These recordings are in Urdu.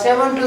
7 to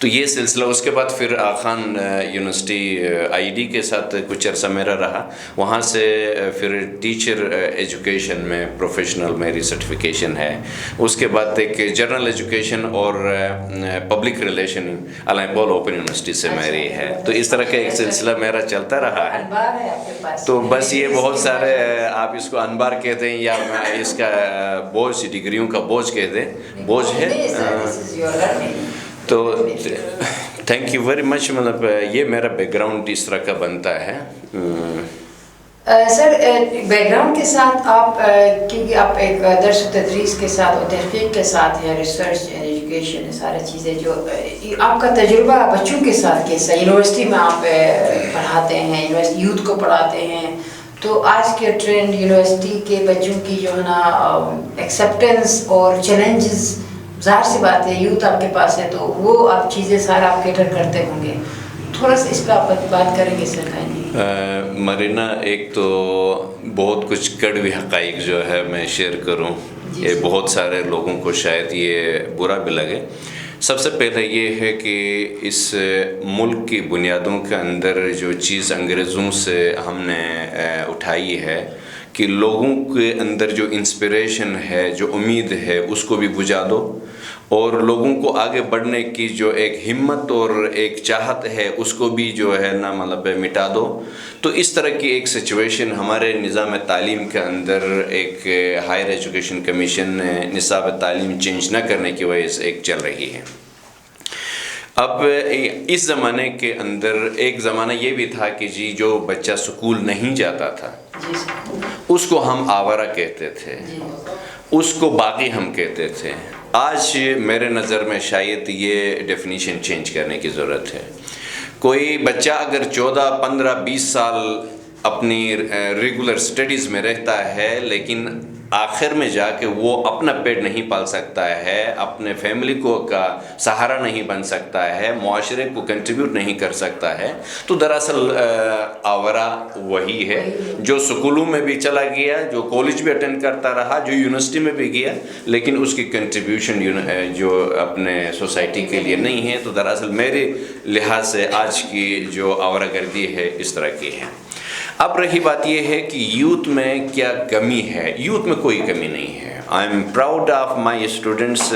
تو یہ سلسلہ، اس کے بعد پھر خان یونیورسٹی IIT کے ساتھ کچھ عرصہ میرا رہا. وہاں سے پھر ٹیچر ایجوکیشن میں پروفیشنل میری سرٹیفکیشن ہے. اس کے بعد ایک جنرل ایجوکیشن اور پبلک ریلیشن علامہ اقبال اوپن یونیورسٹی سے میری ہے. تو اس طرح کا ایک سلسلہ میرا چلتا رہا ہے. تو بس یہ بہت سارے، آپ اس کو انبار کہتے ہیں یا اس کا بوجھ، ڈگریوں کا بوجھ کہتے ہیں، بوجھ ہے. تو تھینک یو ویری مچ. مطلب یہ میرا بیک گراؤنڈ اس طرح کا بنتا ہے. سر بیک گراؤنڈ کے ساتھ آپ، کیونکہ آپ ایک درس و تدریس کے ساتھ اور تحقیق کے ساتھ ہے، ریسرچ ایجوکیشن، سارے چیزیں جو آپ کا تجربہ بچوں کے ساتھ کیسا، یونیورسٹی میں آپ پڑھاتے ہیں، یونیورسٹی یوتھ کو پڑھاتے ہیں، تو آج کے ٹرینڈ یونیورسٹی کے بچوں کی جو ہے نا ایکسیپٹنس اور چیلنجز، ظاہر سی بات ہے یوتھ آپ کے پاس ہے تو وہ آپ چیزیں سارا آپ کیٹر کرتے ہوں گے. تھوڑا سا اس پہ آپ بات کریں گے سر؟ مرینا، ایک تو بہت کچھ کڑوی حقائق جو ہے میں شیئر کروں، یہ بہت سارے لوگوں کو شاید یہ برا بھی لگے. سب سے پہلے یہ ہے کہ اس ملک کی بنیادوں کے اندر جو چیز انگریزوں سے ہم نے اٹھائی ہے کہ لوگوں کے اندر جو انسپریشن ہے، جو امید ہے، اس کو بھی بجھا دو، اور لوگوں کو آگے بڑھنے کی جو ایک ہمت اور ایک چاہت ہے اس کو بھی جو ہے نا مطلب مٹا دو. تو اس طرح کی ایک سچویشن ہمارے نظام تعلیم کے اندر ایک ہائر ایجوکیشن کمیشن نے نصاب تعلیم چینج نہ کرنے کی وجہ سے ایک چل رہی ہے. اب اس زمانے کے اندر ایک زمانہ یہ بھی تھا کہ جی جو بچہ سکول نہیں جاتا تھا اس کو ہم آوارہ کہتے تھے، اس کو باغی ہم کہتے تھے. آج میرے نظر میں شاید یہ ڈیفینیشن چینج کرنے کی ضرورت ہے. کوئی بچہ اگر 14، 15، 20 سال اپنی ریگولر سٹڈیز میں رہتا ہے لیکن آخر میں جا کے وہ اپنا پیٹ نہیں پال سکتا ہے، اپنے فیملی کو کا سہارا نہیں بن سکتا ہے، معاشرے کو کنٹریبیوٹ نہیں کر سکتا ہے، تو دراصل آورہ وہی ہے جو سکولوں میں بھی چلا گیا، جو کالج بھی اٹینڈ کرتا رہا، جو یونیورسٹی میں بھی گیا، لیکن اس کی کنٹریبیوشن جو اپنے سوسائٹی کے لیے نہیں ہے. تو دراصل میرے لحاظ سے آج کی جو آورہ گردی ہے اس طرح کی ہے. اب رہی بات یہ ہے کہ یوتھ میں کیا کمی ہے. یوتھ میں کوئی کمی نہیں ہے. I am proud of my students.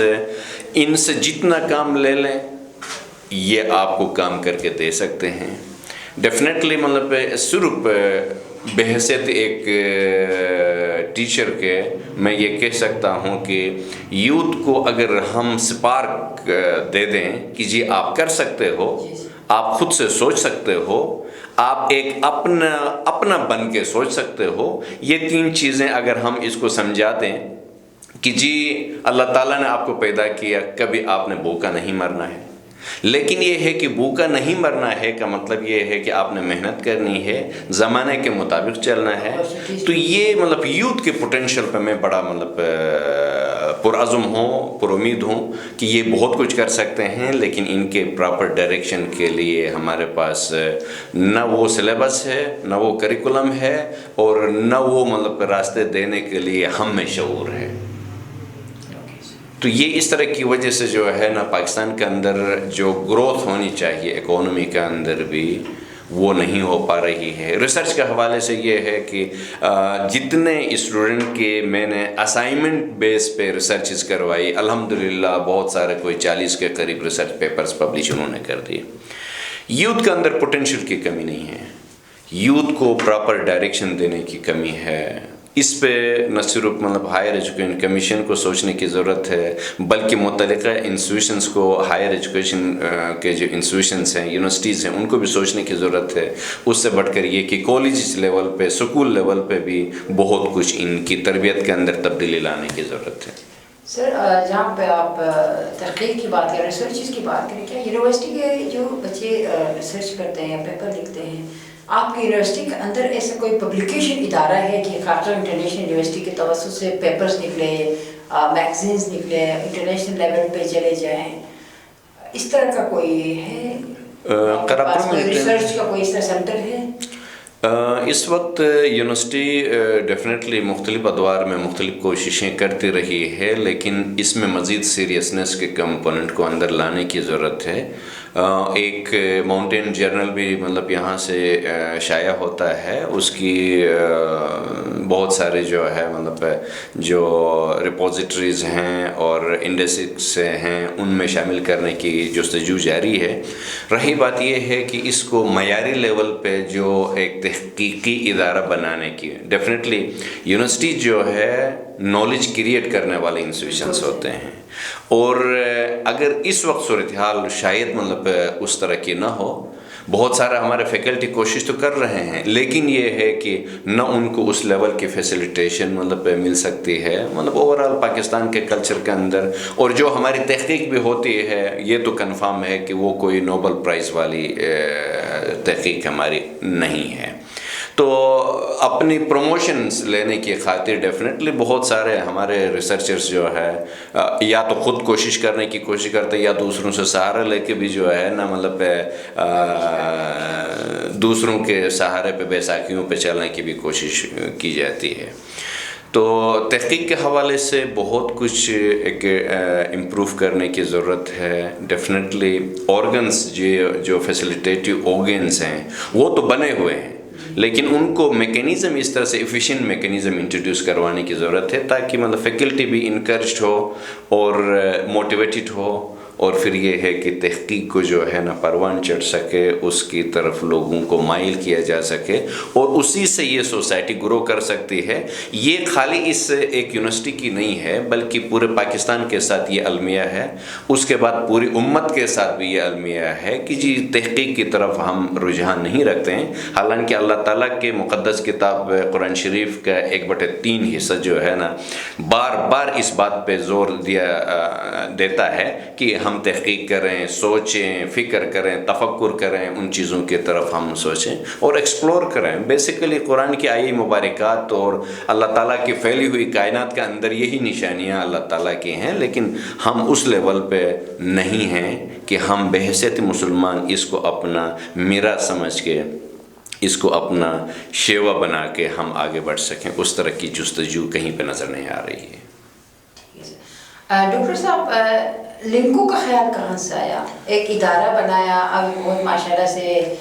ان سے جتنا کام لے لیں یہ آپ کو کام کر کے دے سکتے ہیں. ڈیفینیٹلی مطلب صرف بحیثیت ایک ٹیچر کے میں یہ کہہ سکتا ہوں کہ یوتھ کو اگر ہم سپارک دے دیں کہ جی آپ کر سکتے ہو، آپ خود سے سوچ سکتے ہو، آپ ایک اپنا بن کے سوچ سکتے ہو، یہ 3 چیزیں اگر ہم اس کو سمجھا دیں کہ جی اللہ تعالیٰ نے آپ کو پیدا کیا، کبھی آپ نے بھوکا نہیں مرنا ہے. لیکن یہ ہے کہ بھوکا نہیں مرنا ہے کا مطلب یہ ہے کہ آپ نے محنت کرنی ہے، زمانے کے مطابق چلنا ہے. تو یہ مطلب یوتھ کے پوٹینشیل پہ میں بڑا مطلب پرعزم ہوں، پر امید ہوں کہ یہ بہت کچھ کر سکتے ہیں، لیکن ان کے پراپر ڈائریکشن کے لیے ہمارے پاس نہ وہ سلیبس ہے، نہ وہ کریکولم ہے، اور نہ وہ مطلب راستے دینے کے لیے ہم میں شعور ہے. تو یہ اس طرح کی وجہ سے جو ہے نا پاکستان کے اندر جو گروتھ ہونی چاہیے اکانومی کے اندر بھی وہ نہیں ہو پا رہی ہے. ریسرچ کے حوالے سے یہ ہے کہ جتنے اسٹوڈنٹ کے میں نے اسائنمنٹ بیس پہ ریسرچز کروائی، الحمدللہ بہت سارے کوئی 40 کے قریب ریسرچ پیپرز پبلش انہوں نے کر دیے. یوتھ کے اندر پوٹینشیل کی کمی نہیں ہے، یوتھ کو پراپر ڈائریکشن دینے کی کمی ہے. اس پہ نہ صرف مطلب ہائر ایجوکیشن کمیشن کو سوچنے کی ضرورت ہے، بلکہ متعلقہ انسٹیٹیوشنز کو، ہائر ایجوکیشن کے جو انسٹیٹیوشنز ہیں، یونیورسٹیز ہیں، ان کو بھی سوچنے کی ضرورت ہے. اس سے بڑھ کر یہ کہ کالج لیول پہ، سکول لیول پہ بھی بہت کچھ ان کی تربیت کے اندر تبدیلی لانے کی ضرورت ہے. سر جہاں پہ آپ تحقیق کی بات کریں، ریسرچز کی بات کریں، کیا یونیورسٹی کے جو بچے ریسرچ کرتے ہیں یا پیپر لکھتے ہیں، آپ کی یونیورسٹی کے اندر ایسا کوئی پبلیکیشن ادارہ ہے کہ خاص انٹرنیشنل یونیورسٹی کے توسط سے پیپرز نکلے، میگزینز نکلے، انٹرنیشنل لیول پہ چلے جائیں، اس طرح کا کوئی ہے؟ ریسرچ کا کوئی اس طرح سینٹر ہے؟ اس وقت یونیورسٹی ڈیفینیٹلی مختلف ادوار میں مختلف کوششیں کرتی رہی ہے، لیکن اس میں مزید سیریسنس کے کمپوننٹ کو اندر لانے کی ضرورت ہے۔ ایک ماؤنٹین جرنل بھی مطلب یہاں سے شائع ہوتا ہے، اس کی بہت سارے جو ہے مطلب جو ریپوزیٹریز ہیں اور انڈیسز ہیں ان میں شامل کرنے کی جستجو جاری ہے۔ رہی بات یہ ہے کہ اس کو معیاری لیول پہ جو ایک تحقیقی ادارہ بنانے کی، ڈیفینیٹلی یونیورسٹی جو ہے نالج کریٹ کرنے والے انسٹیٹیوشنس ہوتے ہیں، اور اگر اس وقت صورتحال شاید مطلب اس طرح کی نہ ہو، بہت سارا ہمارے فیکلٹی کوشش تو کر رہے ہیں، لیکن یہ ہے کہ نہ ان کو اس لیول کی فیسیلیٹیشن مطلب مل سکتی ہے مطلب اوورال پاکستان کے کلچر کے اندر، اور جو ہماری تحقیق بھی ہوتی ہے یہ تو کنفرم ہے کہ وہ کوئی نوبل پرائز والی تحقیق ہماری نہیں ہے۔ تو اپنی پروموشنز لینے کی خاطر ڈیفینیٹلی بہت سارے ہمارے ریسرچرز جو ہے یا تو خود کوشش کرنے کی کوشش کرتے ہیں یا دوسروں سے سہارا لے کے بھی جو ہے نا مطلب دوسروں کے سہارے پہ بیساکھیوں پہ چلنے کی بھی کوشش کی جاتی ہے۔ تو تحقیق کے حوالے سے بہت کچھ ایک امپروو کرنے کی ضرورت ہے۔ ڈیفینیٹلی آرگنز جو فیسیلیٹیٹیو آرگنز ہیں وہ تو بنے ہوئے ہیں، لیکن ان کو میکینزم اس طرح سے ایفیشینٹ میکینزم انٹروڈیوس کروانے کی ضرورت ہے تاکہ مطلب فیکلٹی بھی انکریجڈ ہو اور موٹیویٹڈ ہو، اور پھر یہ ہے کہ تحقیق کو جو ہے نا پروان چڑھ سکے، اس کی طرف لوگوں کو مائل کیا جا سکے، اور اسی سے یہ سوسائٹی گرو کر سکتی ہے۔ یہ خالی اس ایک یونیورسٹی کی نہیں ہے بلکہ پورے پاکستان کے ساتھ یہ المیہ ہے، اس کے بعد پوری امت کے ساتھ بھی یہ المیہ ہے کہ جی تحقیق کی طرف ہم رجحان نہیں رکھتے ہیں، حالانکہ اللہ تعالیٰ کے مقدس کتاب قرآن شریف کا 1/3 حصہ جو ہے نا بار بار اس بات پہ زور دیتا ہے کہ ہم تحقیق کریں، سوچیں، فکر کریں، تفکر کریں، ان چیزوں کی طرف ہم سوچیں اور ایکسپلور کریں۔ بیسیکلی قرآن کی آئی مبارکات اور اللہ تعالیٰ کی پھیلی ہوئی کائنات کا اندر یہی نشانیاں اللہ تعالیٰ کی ہیں، لیکن ہم اس لیول پہ نہیں ہیں کہ ہم بحیثیت مسلمان اس کو اپنا میرا سمجھ کے، اس کو اپنا شیوا بنا کے ہم آگے بڑھ سکیں۔ اس طرح کی جستجو کہیں پہ نظر نہیں آ رہی ہے۔ ڈاکٹر صاحب، لنکو کا خیال کہاں سے آیا؟ ایک ادارہ بنایا، اب بہت ماشاءاللہ سے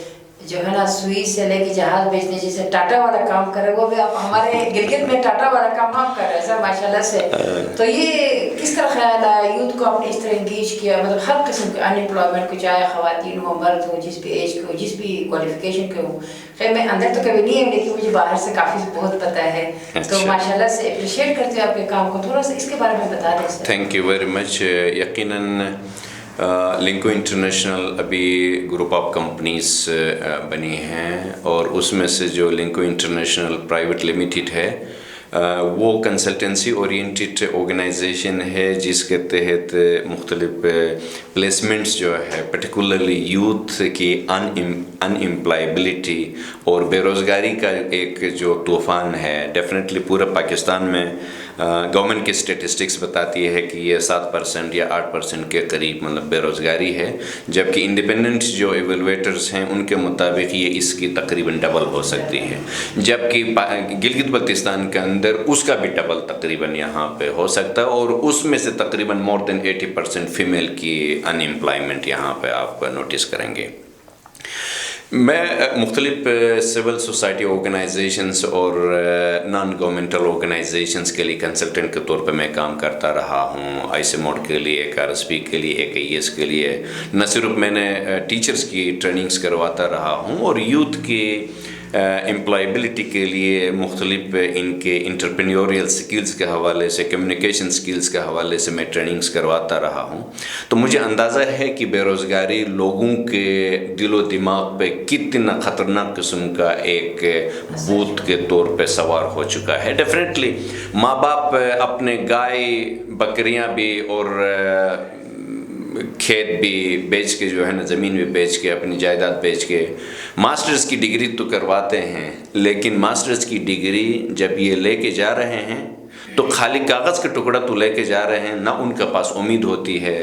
جو ہے نا سوئی سے لے کے جہاز بیچنے جیسے ٹاٹا والا کام کرے، وہ بھی آپ ہمارے گلگت میں ٹاٹا والا کام آپ کر رہے ہیں سر ماشاءاللہ سے۔ تو یہ کس طرح خیال آیا؟ یوتھ کو آپ نے اس طرح انگیج کیا، مطلب ہر قسم کے ان امپلائمنٹ کو، چاہے خواتین ہو، مرد ہو، جس بھی ایج کے ہو، جس بھی کوالیفیکیشن کے ہو۔ خیر میں اندر تو کبھی نہیں ہے لیکن مجھے باہر سے کافی بہت پتہ ہے، تو ماشاءاللہ سے اپریشیٹ کرتے ہیں آپ کے کام کو۔ تھوڑا سا اس کے بارے میں بتا دیں sir. Thank you very much. یقیناً لنکو انٹرنیشنل ابھی گروپ آف کمپنیز بنی ہیں، اور اس میں سے جو لنکو انٹرنیشنل پرائیویٹ لمیٹڈ ہے وہ کنسلٹنسی اورینٹڈ آرگنائزیشن ہے، جس کے تحت مختلف پلیسمنٹس جو ہے پرٹیکولرلی یوتھ کی ان امپلائبلٹی اور بے روزگاری کا ایک جو طوفان ہے، ڈیفینیٹلی پورے پاکستان میں گورنمنٹ کی اسٹیٹسٹکس بتاتی ہے کہ یہ 7% یا 8% کے قریب مطلب بے روزگاری ہے، جبکہ انڈیپینڈنٹ جو ایویلویٹرز ہیں ان کے مطابق یہ اس کی تقریباً ڈبل ہو سکتی ہے، جبکہ گلگت بلتستان کے اندر اس کا بھی ڈبل تقریباً یہاں پہ ہو سکتا ہے، اور اس میں سے تقریباً مور دین 80% فیمیل کی ان امپلائمنٹ یہاں پہ آپ نوٹس کریں گے۔ میں مختلف سول سوسائٹی آرگنائزیشنز اور نان گورنمنٹل آرگنائزیشنز کے لیے کنسلٹنٹ کے طور پہ میں کام کرتا رہا ہوں، آئی سی موڈ کے لیے، ایک آر ایس پی کے لیے، ایک اے ایس کے لیے۔ نہ صرف میں نے ٹیچرز کی ٹریننگز کرواتا رہا ہوں، اور یوتھ کی امپلائبلٹی کے لیے مختلف ان کے انٹرپرینیوریل سکلز کے حوالے سے، کمیونیکیشن سکلز کے حوالے سے میں ٹریننگز کرواتا رہا ہوں۔ تو مجھے اندازہ ہے کہ بے روزگاری لوگوں کے دل و دماغ پہ کتنا خطرناک قسم کا ایک بھوت کے طور پہ سوار ہو چکا ہے۔ ڈیفینیٹلی ماں باپ اپنے گائے بکریاں بھی اور کھیت بھی بیچ کے جو ہے نا، زمین بھی بیچ کے، اپنی جائیداد بیچ کے ماسٹرز کی ڈگری تو کرواتے ہیں، لیکن ماسٹرز کی ڈگری جب یہ لے کے جا رہے ہیں تو خالی کاغذ کا ٹکڑا تو لے کے جا رہے ہیں، نہ ان کے پاس امید ہوتی ہے،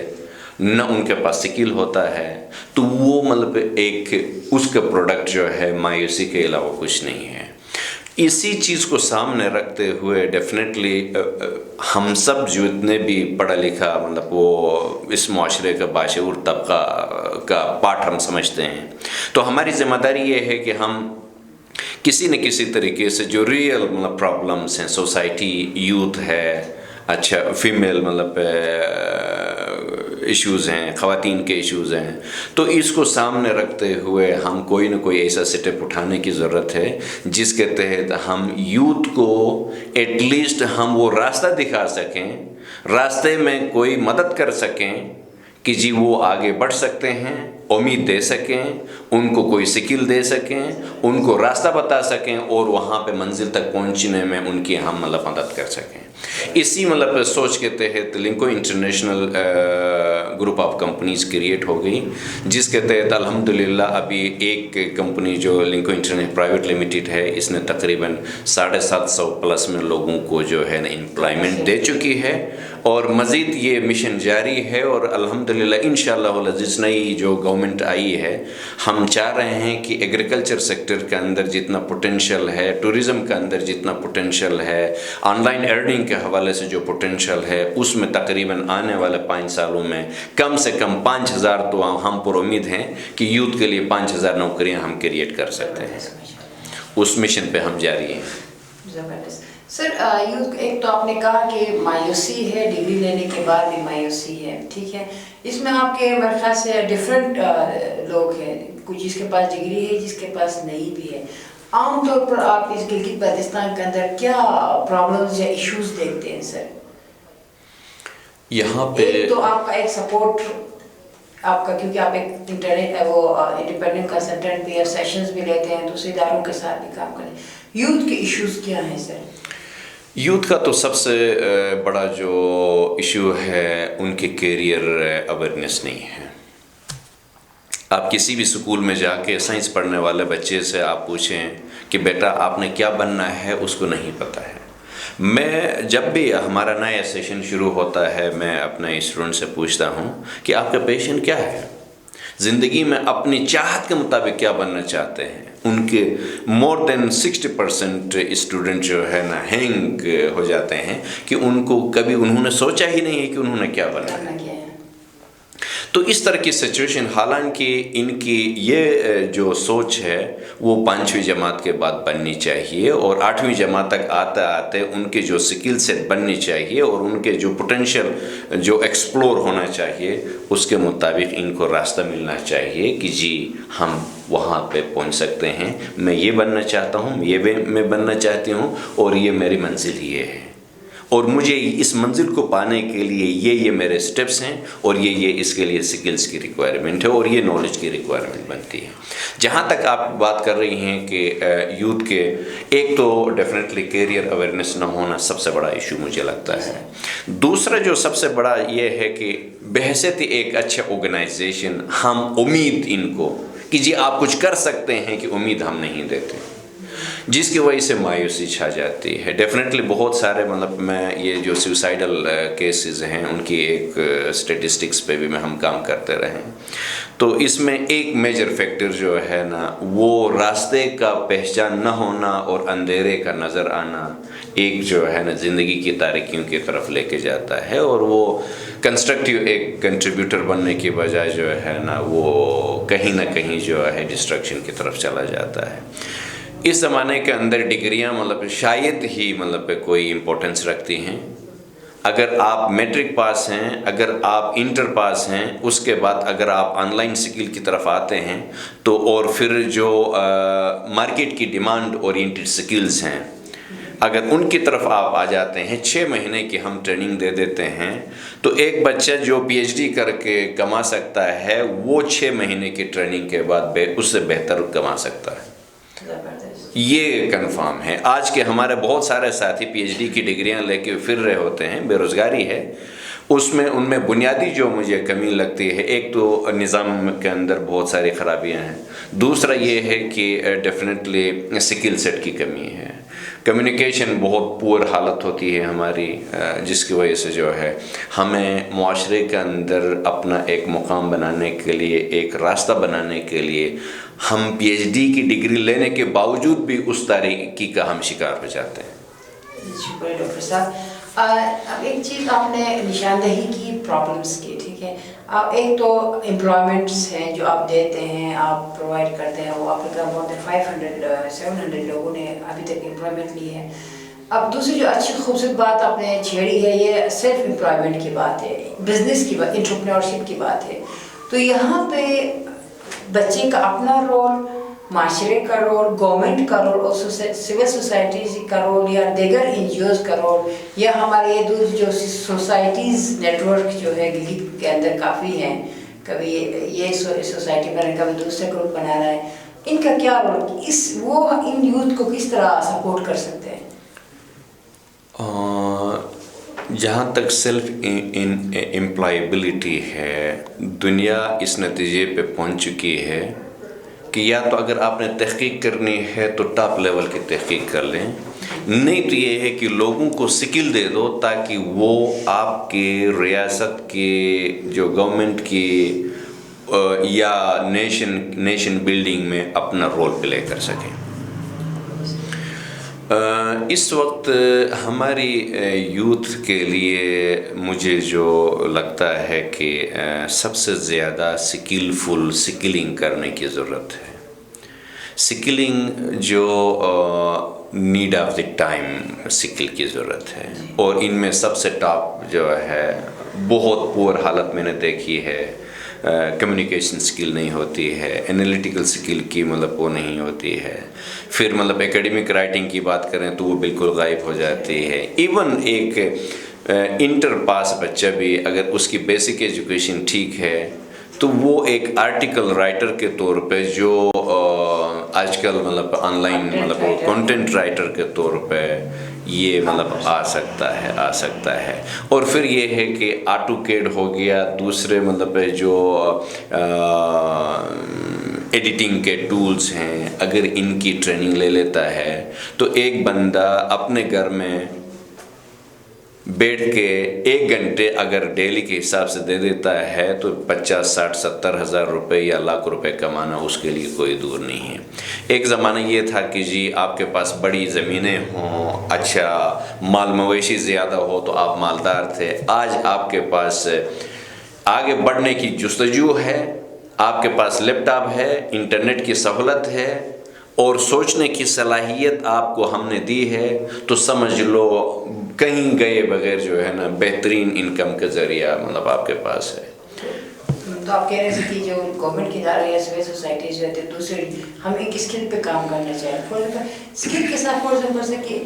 نہ ان کے پاس سکل ہوتا ہے، تو وہ مطلب ایک اس کا پروڈکٹ جو ہے مایوسی کے علاوہ کچھ نہیں ہے۔ اسی چیز کو سامنے رکھتے ہوئے ڈیفینیٹلی ہم سب جو اتنے بھی پڑھا لکھا مطلب وہ اس معاشرے کا باشعور طبقہ کا پارٹ ہم سمجھتے ہیں، تو ہماری ذمہ داری یہ ہے کہ ہم کسی نہ کسی طریقے سے جو ریئل مطلب پرابلمس ہیں، سوسائٹی، یوتھ ہے، اچھا فیمیل مطلب ایشوز ہیں، خواتین کے ایشوز ہیں، تو اس کو سامنے رکھتے ہوئے ہم کوئی نہ کوئی ایسا سٹیپ اٹھانے کی ضرورت ہے جس کے تحت ہم یوتھ کو ایٹ لیسٹ ہم وہ راستہ دکھا سکیں، راستے میں کوئی مدد کر سکیں کہ جی وہ آگے بڑھ سکتے ہیں، امید دے سکیں، ان کو کوئی سکل دے سکیں، ان کو راستہ بتا سکیں اور وہاں پہ منزل تک پہنچنے میں ان کی ہم مطلب مدد کر سکیں۔ اسی مطلب سوچ کے تحت Linco International group of companies create ہو گئی، جس کے تحت الحمدللہ ابھی ایک کمپنی جو لنکو انٹرنیشنل پرائیویٹ لمیٹڈ ہے، اس نے تقریباً 750 پلس میں لوگوں کو جو ہے نا امپلائمنٹ دے چکی ہے، اور مزید یہ مشن جاری ہے، اور الحمدللہ انشاءاللہ العزیز نئی جو گورنمنٹ آئی ہے، ہم چاہ رہے ہیں کہ ایگریکلچر سیکٹر کے اندر جتنا پوٹینشیل ہے، ٹورزم کے اندر جتنا پوٹینشیل ہے، آن لائن ارننگ کے حوالے سے جو پوٹینشیل ہے، اس میں تقریباً آنے والے 5 سالوں میں کم سے کم 5000 تو ہم پر امید ہیں کہ یوتھ کے لیے 5000 نوکریاں ہم کریٹ کر سکتے ہیں۔ اس مشن پہ ہم جاری ہیں۔ زبردست سر، یوتھ ایک تو آپ نے کہا کہ مایوسی ہے، ڈگری لینے کے بعد بھی مایوسی ہے، ٹھیک ہے، اس میں آپ کے میرے خیال سے ڈفرینٹ لوگ ہیں، کچھ جس کے پاس ڈگری ہے، جس کے پاس نہیں بھی ہے۔ عام طور پر آپ اس گلگت بلتستان کے اندر کیا پرابلمز یا ایشوز دیکھتے ہیں سر؟ یہاں پہ ایک تو آپ کا ایک سپورٹ آپ کا، کیونکہ آپ ایک انڈیپینڈنٹ کنسلٹنٹ بھی اور سیشنز بھی لیتے ہیں، دوسرے اداروں کے ساتھ بھی کام کریں، یوتھ کے ایشوز کیا ہیں سر؟ یوتھ کا تو سب سے بڑا جو ایشو ہے ان کے کیریئر اویئرنیس نہیں ہے۔ آپ کسی بھی اسکول میں جا کے سائنس پڑھنے والے بچے سے آپ پوچھیں کہ بیٹا آپ نے کیا بننا ہے، اس کو نہیں پتہ ہے۔ میں جب بھی ہمارا نیا سیشن شروع ہوتا ہے، میں اپنے اسٹوڈنٹ سے پوچھتا ہوں کہ آپ کا پیشن کیا ہے، زندگی میں اپنی چاہت کے مطابق کیا بننا چاہتے ہیں۔ ان کے مور دین 60% اسٹوڈنٹ جو ہے نا ہینگ ہو جاتے ہیں کہ ان کو کبھی انہوں نے سوچا ہی نہیں ہے کہ انہوں نے کیا بننا ہے۔ تو اس طرح کی سچویشن، حالانکہ ان کی یہ جو سوچ ہے وہ 5ویں جماعت کے بعد بننی چاہیے، اور 8ویں جماعت تک آتے آتے ان کے جو سکل سیٹ بننی چاہیے اور ان کے جو پوٹینشیل جو ایکسپلور ہونا چاہیے، اس کے مطابق ان کو راستہ ملنا چاہیے کہ جی ہم وہاں پہ پہنچ سکتے ہیں، میں یہ بننا چاہتا ہوں، یہ میں بننا چاہتی ہوں، اور یہ میری منزل یہ ہے، اور مجھے اس منزل کو پانے کے لیے یہ میرے سٹیپس ہیں، اور یہ اس کے لیے سکلز کی ریکوائرمنٹ ہے، اور یہ نالج کی ریکوائرمنٹ بنتی ہے۔ جہاں تک آپ بات کر رہی ہیں کہ یوتھ کے، ایک تو ڈیفینیٹلی کیریئر اویئرنیس نہ ہونا سب سے بڑا ایشو مجھے لگتا ہے۔ دوسرا جو سب سے بڑا یہ ہے کہ بحیثیت ایک اچھا آرگنائزیشن ہم امید ان کو کہ جی آپ کچھ کر سکتے ہیں کہ امید ہم نہیں دیتے، جس کی وجہ سے مایوسی چھا جاتی ہے۔ ڈیفینیٹلی بہت سارے مطلب میں یہ جو سوسائڈل کیسز ہیں ان کی ایک اسٹیٹسٹکس پہ بھی ہم کام کرتے رہے، تو اس میں ایک میجر فیکٹر جو ہے نا وہ راستے کا پہچان نہ ہونا اور اندھیرے کا نظر آنا، ایک جو ہے نا زندگی کی تاریکیوں کی طرف لے کے جاتا ہے، اور وہ کنسٹرکٹیو ایک کنٹریبیوٹر بننے کی بجائے جو ہے نا وہ کہیں نہ کہیں جو ہے ڈسٹریکشن کی طرف چلا جاتا ہے۔ اس زمانے کے اندر ڈگریاں مطلب شاید ہی مطلب کوئی امپورٹنس رکھتی ہیں۔ اگر آپ میٹرک پاس ہیں، اگر آپ انٹر پاس ہیں، اس کے بعد اگر آپ آن لائن سکل کی طرف آتے ہیں تو، اور پھر جو مارکیٹ کی ڈیمانڈ اورینٹڈ سکلز ہیں، اگر ان کی طرف آپ آ جاتے ہیں، 6 مہینے کی ہم ٹریننگ دے دیتے ہیں، تو ایک بچہ جو پی ایچ ڈی کر کے کما سکتا ہے وہ 6 مہینے کی ٹریننگ کے بعد اس سے بہتر کما سکتا ہے۔ یہ کنفرم ہے۔ آج کے ہمارے بہت سارے ساتھی پی ایچ ڈی کی ڈگریاں لے کے پھر رہے ہوتے ہیں، بے روزگاری ہے، ان میں بنیادی جو مجھے کمی لگتی ہے، ایک تو نظام کے اندر بہت ساری خرابیاں ہیں، دوسرا یہ ہے کہ ڈیفینیٹلی سکل سیٹ کی کمی ہے۔ کمیونیکیشن بہت پور حالت ہوتی ہے ہماری، جس کی وجہ سے جو ہے ہمیں معاشرے کے اندر اپنا ایک مقام بنانے کے لیے، ایک راستہ بنانے کے لیے، ہم پی ایچ ڈی کی ڈگری لینے کے باوجود بھی اس تاریکی کا ہم شکار ہو جاتے ہیں۔ شکریہ ڈاکٹر صاحب۔ اب ایک چیز آپ نے نشاندہی کی پرابلمس کی، ٹھیک ہے، ایک تو امپلائمنٹس ہیں جو آپ دیتے ہیں، آپ پرووائڈ کرتے ہیں، وہ آپ کے مور دین 500-700 لوگوں نے ابھی تک امپلائمنٹ لی ہے۔ اب دوسری جو اچھی خوبصورت بات آپ نے چھیڑی ہے، یہ سیلف امپلائمنٹ کی بات ہے، بزنس کی بات، انٹرپرینورشپ کی بات ہے۔ تو یہاں پہ بچے کا اپنا رول، معاشرے کا رول، گورنمنٹ کا رول اور سول سوسائٹیز کا رول یا دیگر این جی اوز کا رول، یا ہمارے یہ جو سوسائٹیز نیٹ ورک جو ہے گلگت کے اندر کافی ہیں، کبھی یہ سوسائٹی بنا ہے، کبھی دوسرا گروپ بنا رہا ہے، ان کا کیا رول، وہ ان یوتھ کو کس طرح سپورٹ کر سکتے ہیں؟ جہاں تک سیلف امپلائیبلٹی ہے، دنیا اس نتیجے پہ پہنچ چکی ہے کہ یا تو اگر آپ نے تحقیق کرنی ہے تو ٹاپ لیول کی تحقیق کر لیں، نہیں تو یہ ہے کہ لوگوں کو سکل دے دو تاکہ وہ آپ کے ریاست کی جو گورنمنٹ کی یا نیشن بلڈنگ میں اپنا رول پلے کر سکیں۔ اس وقت ہماری یوتھ کے لیے مجھے جو لگتا ہے کہ سب سے زیادہ سکلنگ کرنے کی ضرورت ہے۔ سکلنگ جو نیڈ آف دی ٹائم سکل کی ضرورت ہے، اور ان میں سب سے ٹاپ جو ہے بہت پور حالت میں نے دیکھی ہے، کمیونیکیشن سکل نہیں ہوتی ہے، انالیٹیکل سکل کی وہ نہیں ہوتی ہے، پھر ایکیڈمک رائٹنگ کی بات کریں تو وہ بالکل غائب ہو جاتی ہے۔ ایون ایک انٹر پاس بچہ بھی اگر اس کی بیسک ایجوکیشن ٹھیک ہے تو وہ ایک آرٹیکل رائٹر کے طور پہ جو آج کل آن لائن کنٹینٹ رائٹر کے طور پہ یہ آ سکتا ہے۔ اور پھر یہ ہے کہ آٹو کیڈ ہو گیا، دوسرے جو ایڈیٹنگ کے ٹولز ہیں، اگر ان کی ٹریننگ لے لیتا ہے تو ایک بندہ اپنے گھر میں بیٹھ کے 1 گھنٹے اگر ڈیلی کے حساب سے دے دیتا ہے تو 50-60-70 ہزار روپے یا لاکھ روپے کمانا اس کے لیے کوئی دور نہیں ہے۔ ایک زمانہ یہ تھا کہ جی آپ کے پاس بڑی زمینیں ہوں، اچھا مال مویشی زیادہ ہو تو آپ مالدار تھے۔ آج آپ کے پاس آگے بڑھنے کی جستجو ہے، آپ کے پاس لیپ ٹاپ ہے، انٹرنیٹ کی سہولت ہے، اور سوچنے کی صلاحیت آپ کو ہم نے دی ہے، تو سمجھ لو کہیں گئے بغیر جو ہے نا بہترین انکم کا ذریعہ آپ کے پاس ہے۔ تو آپ کہہ رہے تھے کہ جو گورنمنٹ کے ادارے یا سول سوسائٹیز جو ہوتے ہیں، دوسرے ہم ایک اسکل پہ کام کرنا چاہیے۔ فور ایگزامپل اسکل کے ساتھ، فور ایگزامپل سے کہ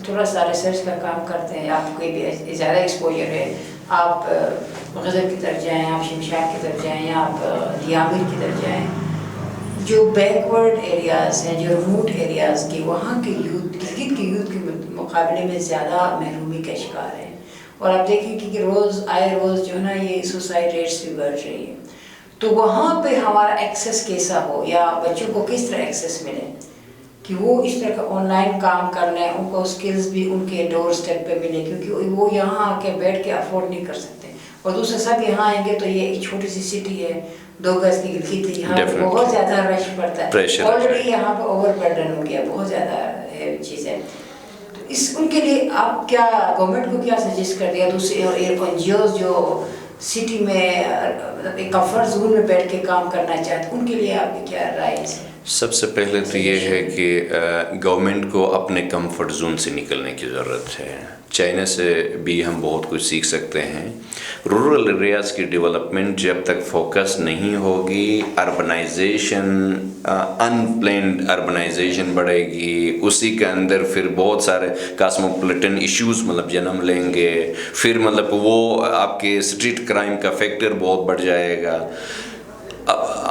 تھوڑا سا ریسرچ کا کام کرتے ہیں، آپ کو کوئی زیادہ ایکسپوجر ہے، آپ غزل کی طرف جائیں، آپ شمشاد کی طرف جائیں، یا آپ دیامر کی طرف جائیں، جو بیکورڈ ایریاز ہیں، جو ریموٹ ایریاز کے، وہاں کے یوتھ گلگت کے یوتھ کے مقابلے میں زیادہ محرومی کا شکار ہے۔ اور آپ دیکھیں کہ روز جو ہے نا یہ سوسائڈ ریٹس بھی بڑھ رہی ہے، تو وہاں پہ ہمارا ایکسیس کیسا ہو، یا بچوں کو کس طرح ایکسیس ملے کہ وہ اس طرح کا آن لائن کام کر لیں، ان کو اسکلز بھی ان کے ڈور اسٹیپ پہ ملے، کیونکہ وہ یہاں آ کے بیٹھ کے افورڈ نہیں کر سکتے۔ اور دوسرے سب یہاں آئیں گے تو یہ ایک چھوٹی سی سٹی ہے، 2 گز کی گلگت ہے، یہاں بہت زیادہ رش پڑتا ہے، آلریڈی یہاں پہ اوور برڈن ہو گیا، بہت زیادہ چیز ہے۔ ان کے لیے آپ کیا گورنمنٹ کو کیا سجیسٹ کر دیا، دوسرے این جی اوز جو سٹی میں ایک کمفرٹ زون میں بیٹھ کے کام کرنا چاہتے ہیں، ان کے لیے آپ کی کیا رائے ہے؟ سب سے پہلے تو یہ ہے کہ گورنمنٹ کو اپنے کمفرٹ زون سے نکلنے کی ضرورت ہے۔ چائنا سے بھی ہم بہت کچھ سیکھ سکتے ہیں۔ رورل ایریاز کی ڈیولپمنٹ جب تک فوکس نہیں ہوگی، اربنائزیشن، ان پلینڈ اربنائزیشن بڑھے گی، اسی کے اندر پھر بہت سارے کاسموپولیٹن ایشوز جنم لیں گے، پھر وہ آپ کے اسٹریٹ کرائم کا فیکٹر بہت بڑھ جائے گا۔